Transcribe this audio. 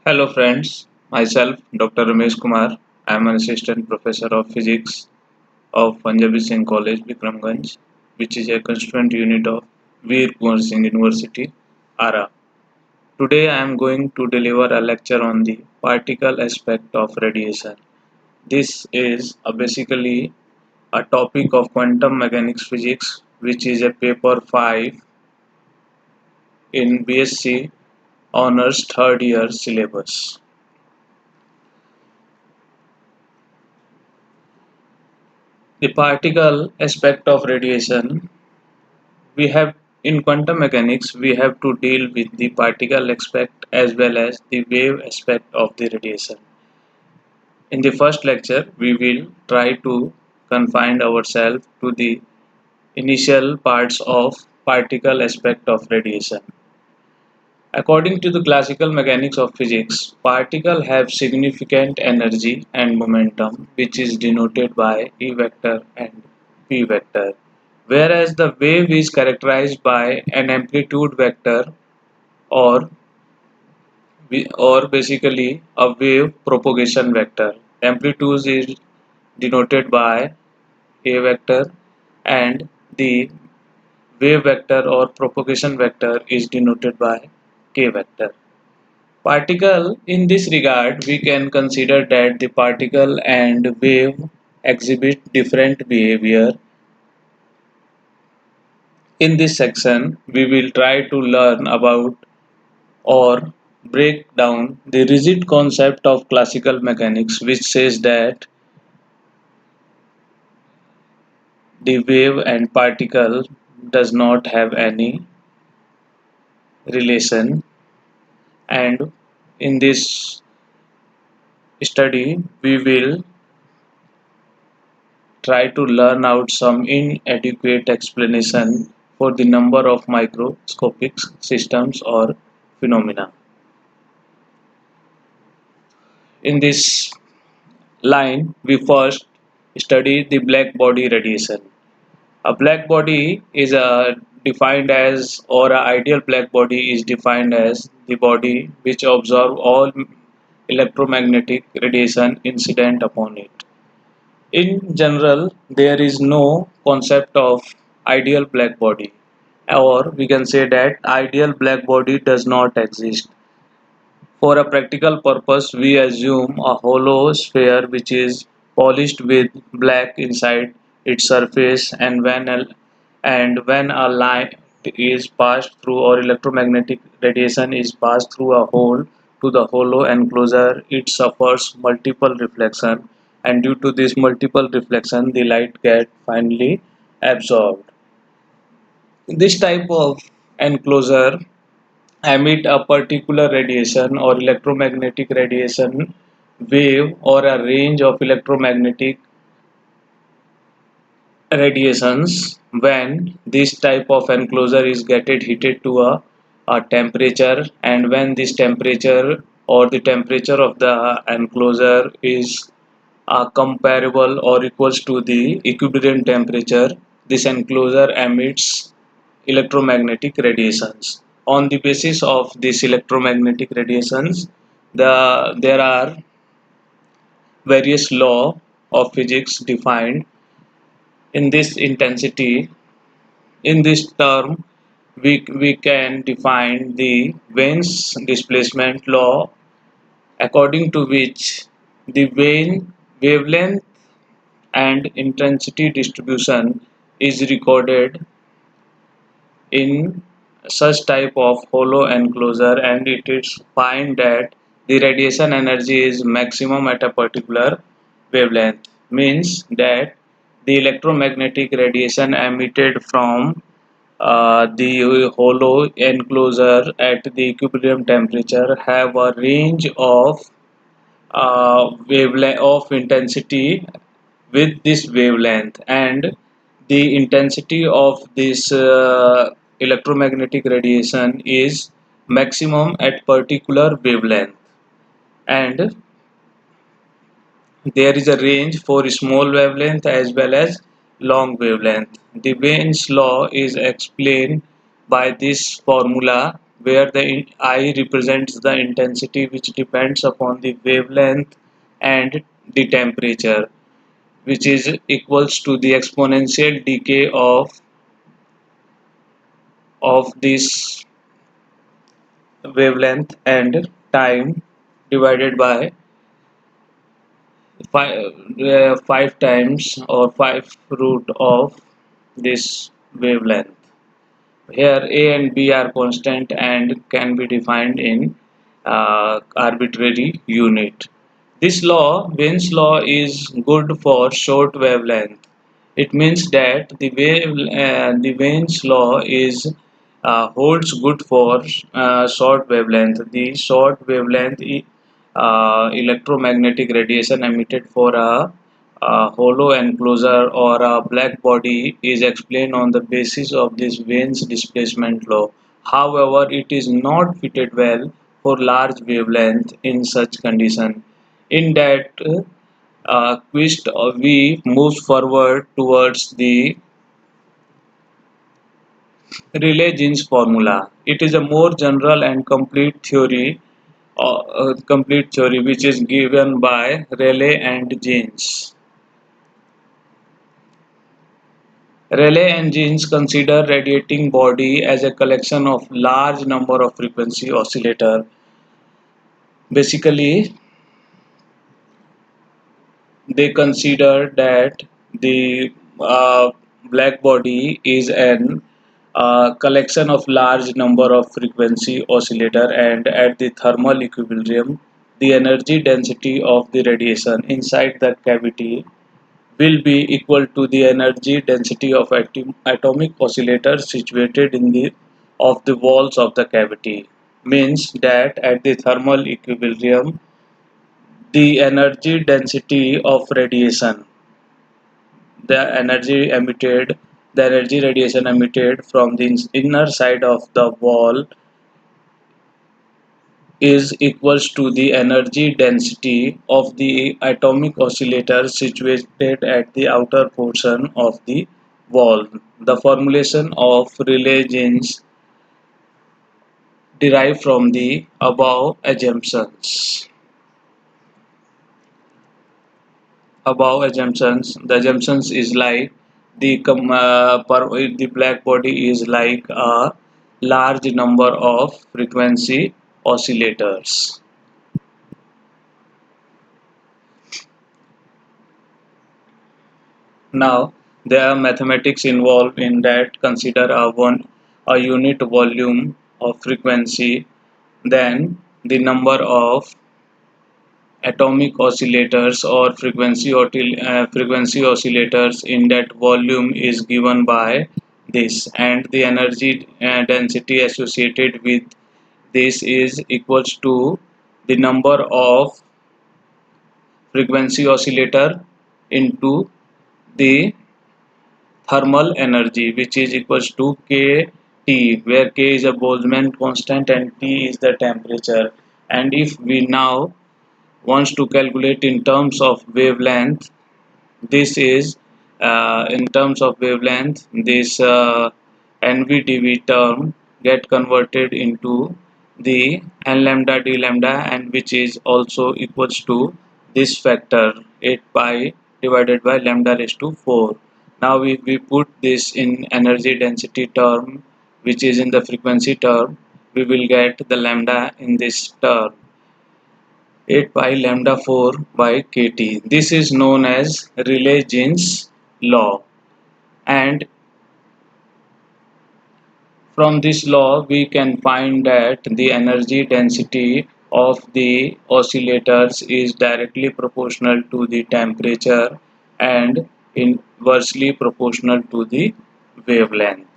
Hello friends, myself Dr. Ramesh Kumar. I am an assistant professor of physics of Punjabi Singh College, Bikramganj, which is a constituent unit of Veer Kumar Singh University, ARA. Today I am going to deliver a lecture on the particle aspect of radiation. This is basically a topic of quantum mechanics physics, which is a paper 5 in BSc Honours third year syllabus. The particle aspect of radiation, we have in quantum mechanics we have to deal with the particle aspect as well as the wave aspect of the radiation. In the first lecture we will try to confine ourselves to the initial parts of particle aspect of radiation. According to the classical mechanics of physics, particles have significant energy and momentum, which is denoted by E vector and P vector, whereas the wave is characterized by an amplitude vector or basically a wave propagation vector. Amplitude is denoted by A vector and the wave vector or propagation vector is denoted by K vector. Particle in this regard, we can consider that the particle and wave exhibit different behavior. In this section, we will try to learn about or break down the rigid concept of classical mechanics, which says that the wave and particle does not have any relation, and in this study we will try to learn out some inadequate explanation for the number of microscopic systems or phenomena. In this line, we first study the black body radiation. A black body is defined as, or an ideal black body is defined as the body which absorbs all electromagnetic radiation incident upon it. In general, there is no concept of ideal black body, or we can say that ideal black body does not exist. For a practical purpose, we assume a hollow sphere which is polished with black inside its surface, and when a light is passed through or electromagnetic radiation is passed through a hole to the hollow enclosure, it suffers multiple reflection, and due to this multiple reflection, the light gets finally absorbed. This type of enclosure emit a particular radiation or electromagnetic radiation wave or a range of electromagnetic radiations when this type of enclosure is getting heated to a temperature, and when this temperature or the temperature of the enclosure is comparable or equals to the equilibrium temperature, this enclosure emits electromagnetic radiations. On the basis of these electromagnetic radiations, there are various law of physics defined in this intensity. In this term, we can define the Wien's displacement law, according to which the wavelength and intensity distribution is recorded in such type of hollow enclosure, and it is find that the radiation energy is maximum at a particular wavelength, means that the electromagnetic radiation emitted from the hollow enclosure at the equilibrium temperature have a range of wavelength of intensity with this wavelength, and the intensity of this electromagnetic radiation is maximum at particular wavelength, and there is a range for small wavelength as well as long wavelength. The Wien's law is explained by this formula where the I represents the intensity which depends upon the wavelength and the temperature, which is equals to the exponential decay of this wavelength and time divided by 5 times or 5 root of this wavelength. Here A and B are constant and can be defined in arbitrary unit. This law, Wien's law, is good for short wavelength. It means that the Wien's law is holds good for short wavelength. The short wavelength electromagnetic radiation emitted for a hollow enclosure or a black body is explained on the basis of this Wien's displacement law. However, it is not fitted well for large wavelength in such condition. In that quest, we move forward towards the Rayleigh-Jeans formula. It is a more general and complete theory which is given by Rayleigh and Jeans. Rayleigh and Jeans consider radiating body as a collection of large number of frequency oscillator. Basically, they consider that the black body is an collection of large number of frequency oscillator, and at the thermal equilibrium the energy density of the radiation inside the cavity will be equal to the energy density of atomic oscillators situated in the of the walls of the cavity. Means that at the thermal equilibrium the energy density of radiation, the the energy radiation emitted from the inner side of the wall is equals to the energy density of the atomic oscillator situated at the outer portion of the wall. The formulation of Rayleigh-Jeans derive from the above assumptions. The assumptions is like the black body is like a large number of frequency oscillators. Now there are mathematics involved in that. Consider a unit volume of frequency, then the number of atomic oscillators or frequency oscillators in that volume is given by this, and the energy density associated with this is equals to the number of frequency oscillator into the thermal energy, which is equals to kT, where k is a Boltzmann constant and T is the temperature. And if we now wants to calculate in terms of wavelength, this is in terms of wavelength, this NVDV term get converted into the n lambda d lambda, and which is also equals to this factor 8 pi divided by lambda raised to 4. Now if we put this in energy density term, which is in the frequency term, we will get the lambda in this term 8 pi lambda 4 by kt. This is known as Rayleigh-Jeans law, and from this law we can find that the energy density of the oscillators is directly proportional to the temperature and inversely proportional to the wavelength.